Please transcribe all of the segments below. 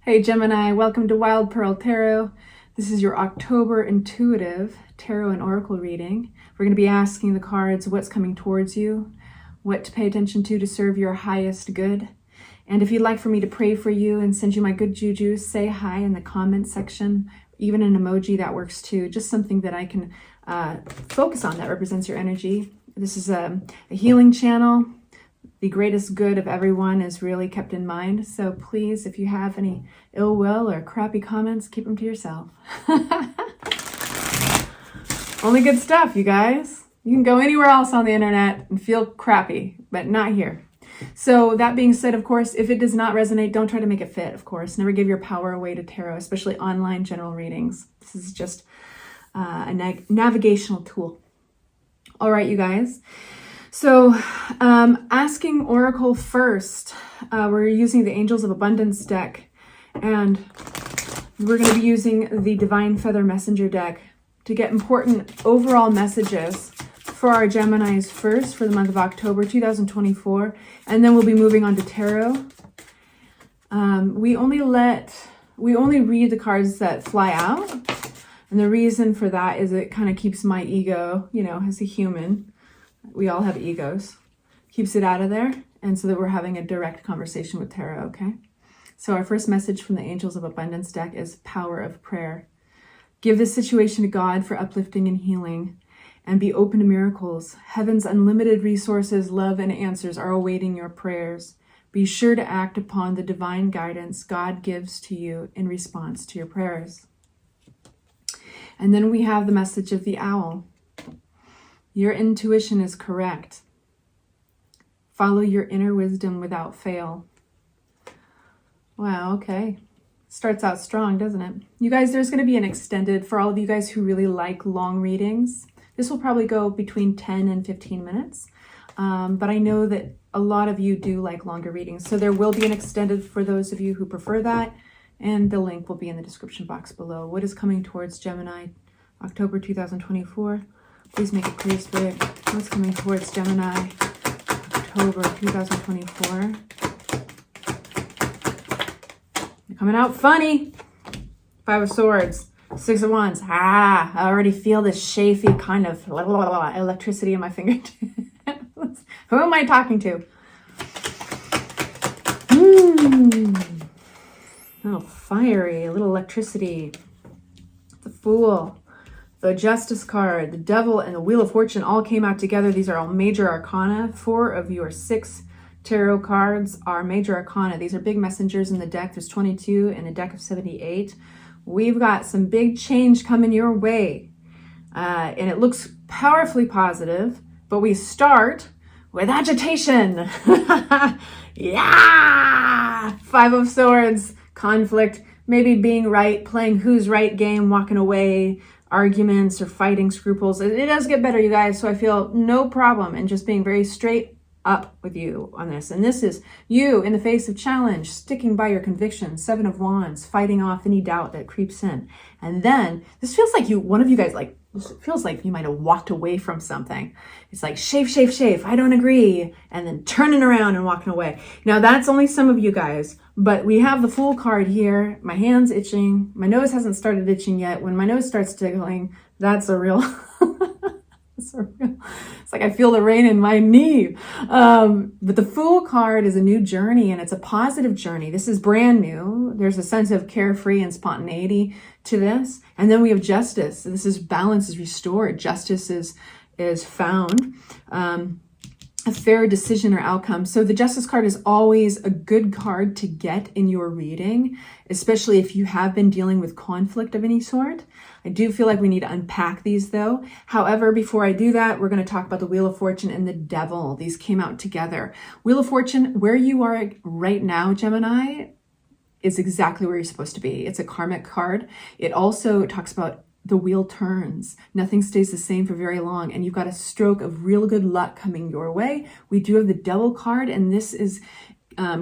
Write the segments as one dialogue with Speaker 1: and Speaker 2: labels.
Speaker 1: Hey Gemini, welcome to Wild Pearl Tarot. This is your October intuitive tarot and oracle reading. We're going to be asking the cards what's coming towards you, what to pay attention to serve your highest good. And if you'd like for me to pray for you and send you my good juju, say hi in the comment section. Even an emoji, that works too. Just something that I can focus on that represents your energy. This is a healing channel. The greatest good of everyone is really kept in mind. So please, if you have any ill will or crappy comments, keep them to yourself. Only good stuff, you guys. You can go anywhere else on the internet and feel crappy, but not here. So that being said, of course, if it does not resonate, don't try to make it fit, of course. Never give your power away to tarot, especially online general readings. This is just a navigational tool. All right, you guys. So asking Oracle first, we're using the Angels of Abundance deck, and we're going to be using the Divine Feather Messenger deck to get important overall messages for our Geminis first for the month of October 2024, and then we'll be moving on to tarot. We only read the cards that fly out, and the reason for that is it kind of keeps my ego, as a human. We all have egos. Keeps it out of there, and so that we're having a direct conversation with tarot, okay? So our first message from the Angels of Abundance deck is power of prayer. Give this situation to God for uplifting and healing, and be open to miracles. Heaven's unlimited resources, love, and answers are awaiting your prayers. Be sure to act upon the divine guidance God gives to you in response to your prayers. And then we have the message of the owl. Your intuition is correct. Follow your inner wisdom without fail. Wow, okay. Starts out strong, doesn't it? You guys, there's going to be an extended, for all of you guys who really like long readings, this will probably go between 10 and 15 minutes. But I know that a lot of you do like longer readings. So there will be an extended for those of you who prefer that. And the link will be in the description box below. What is coming towards Gemini, October 2024? Please make it clear, Spirit. What's coming towards Gemini, October 2024? You're coming out funny. Five of Swords, Six of Wands. I already feel this chafy kind of electricity in my fingertips. Who am I talking to? Oh, fiery, a little electricity. The Fool. The Justice card, the Devil, and the Wheel of Fortune all came out together. These are all major arcana. 4 of your 6 tarot cards are major arcana. These are big messengers in the deck. There's 22 in a deck of 78. We've got some big change coming your way. And it looks powerfully positive, but we start with agitation. Yeah! 5 of Swords, conflict, maybe being right, playing who's right game, walking away, arguments or fighting scruples. It does get better, you guys, so I feel no problem in just being very straight up with you on this. And this is you in the face of challenge, sticking by your convictions. 7 of Wands, fighting off any doubt that creeps in. And then this feels like one of you guys, feels like you might have walked away from something. It's like shave, I don't agree, and then turning around and walking away. Now that's only some of you guys, but we have the Fool card here. My hand's itching. My nose hasn't started itching yet. When my nose starts tickling, that's a real it's like I feel the rain in my knee. But the Fool card is a new journey, and it's a positive journey. This is brand new. There's a sense of carefree and spontaneity to this. And then we have Justice. This is balance is restored. Justice is found. A fair decision or outcome. So the Justice card is always a good card to get in your reading, especially if you have been dealing with conflict of any sort. I do feel like we need to unpack these though. However, before I do that, we're going to talk about the Wheel of Fortune and the Devil. These came out together. Wheel of Fortune, where you are right now, Gemini, is exactly where you're supposed to be. It's a karmic card. It also talks about the wheel turns. Nothing stays the same for very long, and you've got a stroke of real good luck coming your way. We do have the Devil card, and this is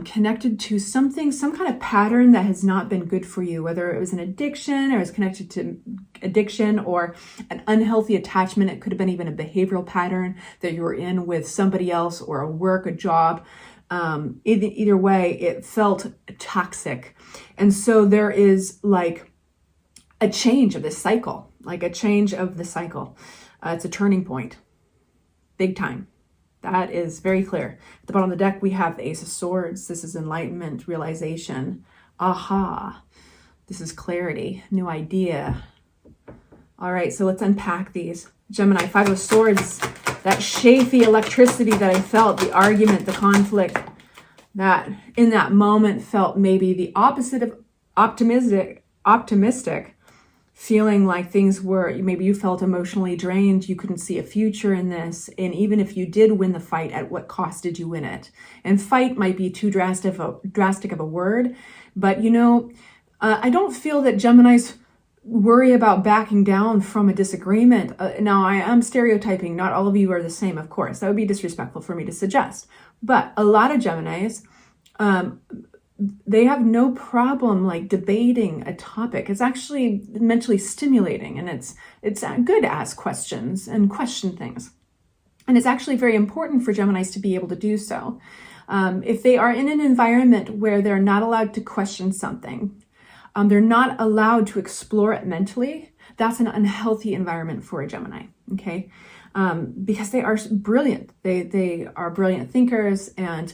Speaker 1: connected to something, some kind of pattern that has not been good for you, whether it was an addiction or is connected to addiction or an unhealthy attachment. It could have been even a behavioral pattern that you were in with somebody else or a work, a job. Either way, it felt toxic. And so there is like a change of this cycle, like a change of the cycle. It's a turning point, big time. That is very clear. At the bottom of the deck, we have the Ace of Swords. This is enlightenment, realization. Aha. This is clarity, new idea. All right, so let's unpack these. Gemini, Five of Swords, that chafy electricity that I felt, the argument, the conflict, that in that moment felt maybe the opposite of optimistic, feeling like things were, maybe you felt emotionally drained, you couldn't see a future in this, and even if you did win the fight, at what cost did you win it? And fight might be too drastic of a word, but I don't feel that Geminis worry about backing down from a disagreement. Now, I am stereotyping. Not all of you are the same, of course. That would be disrespectful for me to suggest. But a lot of Geminis, they have no problem like debating a topic. It's actually mentally stimulating, and it's good to ask questions and question things. And it's actually very important for Geminis to be able to do so. If they are in an environment where they're not allowed to question something, they're not allowed to explore it mentally, that's an unhealthy environment for a Gemini, okay? Because they are brilliant. They are brilliant thinkers, and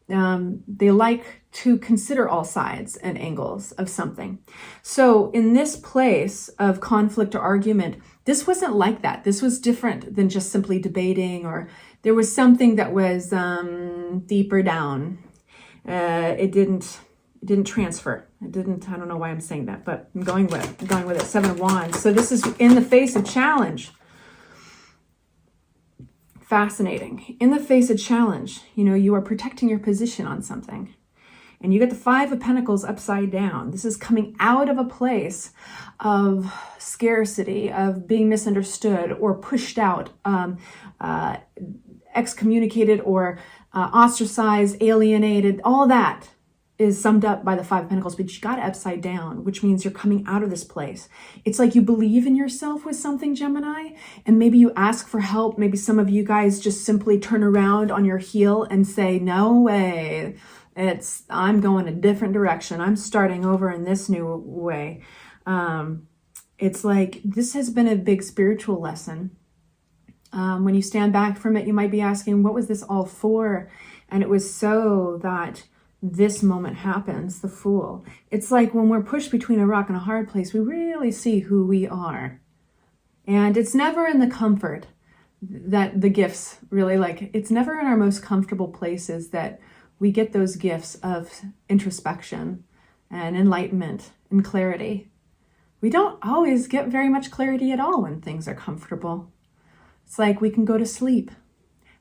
Speaker 1: they like to consider all sides and angles of something. So in this place of conflict or argument, this wasn't like that. This was different than just simply debating, or there was something that was deeper down. It didn't transfer. I don't know why I'm saying that, but I'm going with it. Seven of Wands. So this is in the face of challenge. Fascinating. In the face of challenge, you are protecting your position on something. And you get the Five of Pentacles upside down. This is coming out of a place of scarcity, of being misunderstood or pushed out, excommunicated or ostracized, alienated. All that is summed up by the Five of Pentacles, but you got it upside down, which means you're coming out of this place. It's like you believe in yourself with something, Gemini, and maybe you ask for help. Maybe some of you guys just simply turn around on your heel and say, no way, I'm going a different direction. I'm starting over in this new way. It's like this has been a big spiritual lesson. When you stand back from it, you might be asking, what was this all for? And it was so that this moment happens, the Fool. It's like when we're pushed between a rock and a hard place, we really see who we are. And it's never in the comfort that the gifts really, like, it's never in our most comfortable places that we get those gifts of introspection and enlightenment and clarity. We don't always get very much clarity at all when things are comfortable. It's like we can go to sleep,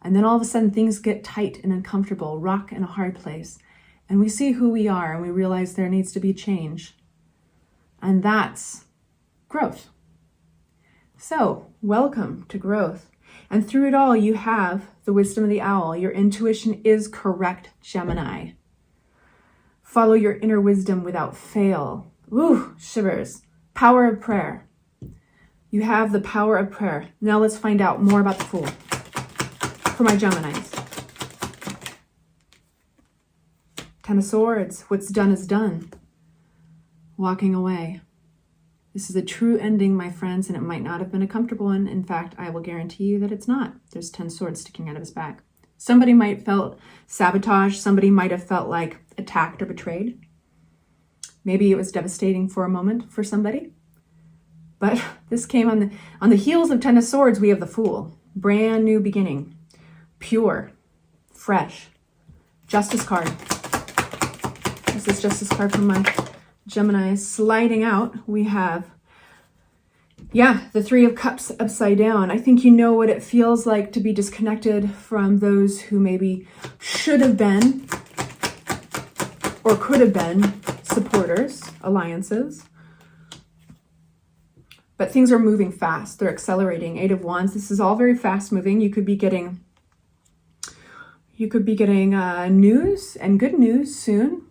Speaker 1: and then all of a sudden things get tight and uncomfortable, rock in a hard place. And we see who we are, and we realize there needs to be change. And that's growth. So, welcome to growth. And through it all, you have the wisdom of the owl. Your intuition is correct, Gemini. Follow your inner wisdom without fail. Ooh, shivers. Power of prayer. You have the power of prayer. Now let's find out more about the Fool for my Geminis. Ten of Swords. What's done is done. Walking away. This is a true ending, my friends, and it might not have been a comfortable one. In fact, I will guarantee you that it's not. There's 10 swords sticking out of his back. Somebody might have felt sabotaged. Somebody might have felt like attacked or betrayed. Maybe it was devastating for a moment for somebody. But this came on the heels of Ten of Swords. We have the Fool. Brand new beginning. Pure. Fresh. Justice card. This is Justice card from my Gemini. Sliding out, we have, the Three of Cups upside down. I think you know what it feels like to be disconnected from those who maybe should have been or could have been supporters, alliances. But things are moving fast. They're accelerating. Eight of Wands. This is all very fast moving. You could be getting news and good news soon.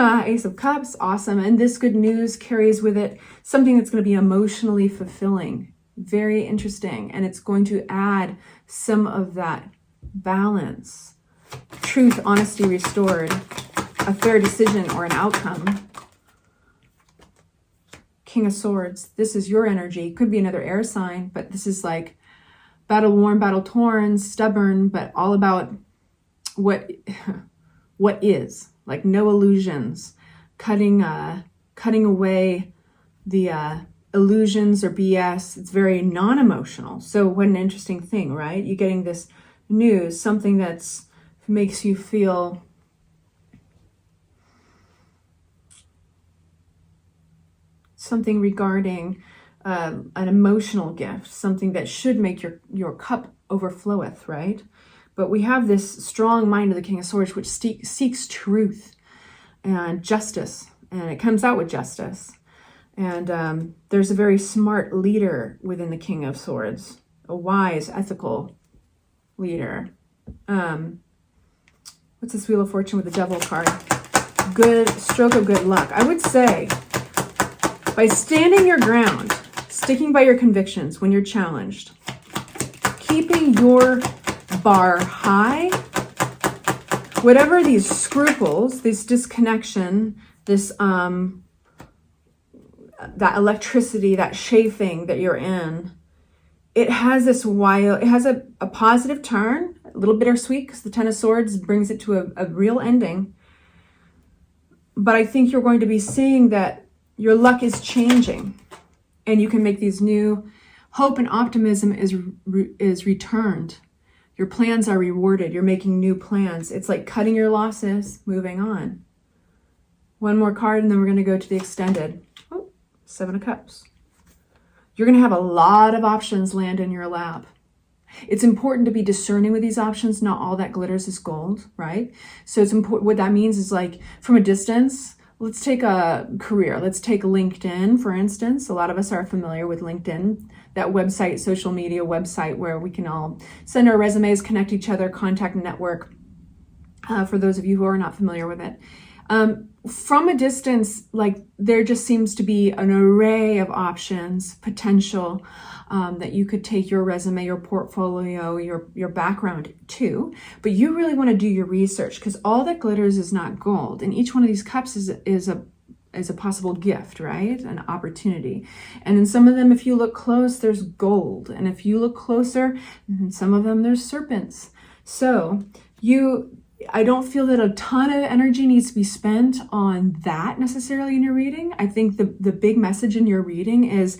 Speaker 1: Ace of Cups, awesome. And this good news carries with it something that's going to be emotionally fulfilling. Very interesting. And it's going to add some of that balance truth, honesty restored, a fair decision or an outcome. King of Swords, this is your energy. Could be another air sign, but this is like battle worn, battle torn, stubborn, but all about what is, like no illusions, cutting away the illusions or BS. It's very non-emotional. So what an interesting thing, right? You're getting this news, something that's makes you feel something regarding an emotional gift, something that should make your cup overfloweth, right? But we have this strong mind of the King of Swords, which seeks truth and justice, and it comes out with justice. And there's a very smart leader within the King of Swords, a wise, ethical leader. What's this Wheel of Fortune with the Devil card? Good stroke of good luck. I would say by standing your ground, sticking by your convictions when you're challenged, keeping your bar high, whatever these scruples, this disconnection, this that electricity, that chafing that you're in, it has this wild, it has a positive turn, a little bittersweet because the Ten of Swords brings it to a real ending. But I think you're going to be seeing that your luck is changing and you can make these new, hope and optimism is returned. Your plans are rewarded. You're making new plans. It's like cutting your losses, moving on. One more card and then we're going to go to the extended. Oh, Seven of Cups. You're going to have a lot of options land in your lap. It's important to be discerning with these options. Not all that glitters is gold, right? So it's important. What that means is, like, from a distance, let's take a career. Let's take LinkedIn, for instance. A lot of us are familiar with LinkedIn, that website, social media website where we can all send our resumes, connect each other, contact, network. For those of you who are not familiar with it. From a distance, like, there just seems to be an array of options, potential, that you could take your resume, your portfolio, your background to, but you really want to do your research, because all that glitters is not gold, and each one of these cups is a possible gift, right? An opportunity. And in some of them, if you look close, there's gold, and if you look closer, in some of them there's serpents. So I don't feel that a ton of energy needs to be spent on that necessarily in your reading. I think the big message in your reading is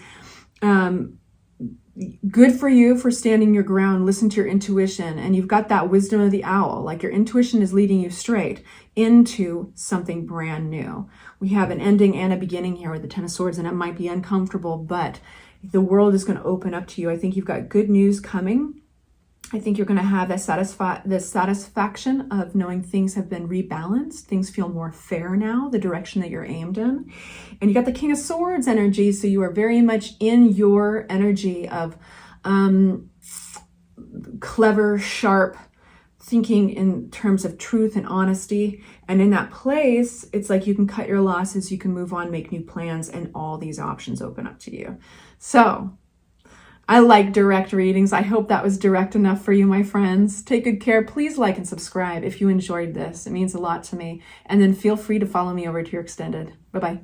Speaker 1: good for you for standing your ground, listen to your intuition, and you've got that wisdom of the owl. Like, your intuition is leading you straight into something brand new. We have an ending and a beginning here with the Ten of Swords, and it might be uncomfortable, but the world is going to open up to you. I think you've got good news coming. I think you're going to have the satisfaction of knowing things have been rebalanced. Things feel more fair now, the direction that you're aimed in. And you got the King of Swords energy, so you are very much in your energy of clever, sharp thinking in terms of truth and honesty. And in that place, it's like you can cut your losses, you can move on, make new plans, and all these options open up to you. So I like direct readings. I hope that was direct enough for you, my friends. Take good care. Please like and subscribe if you enjoyed this. It means a lot to me. And then feel free to follow me over to your extended. Bye-bye.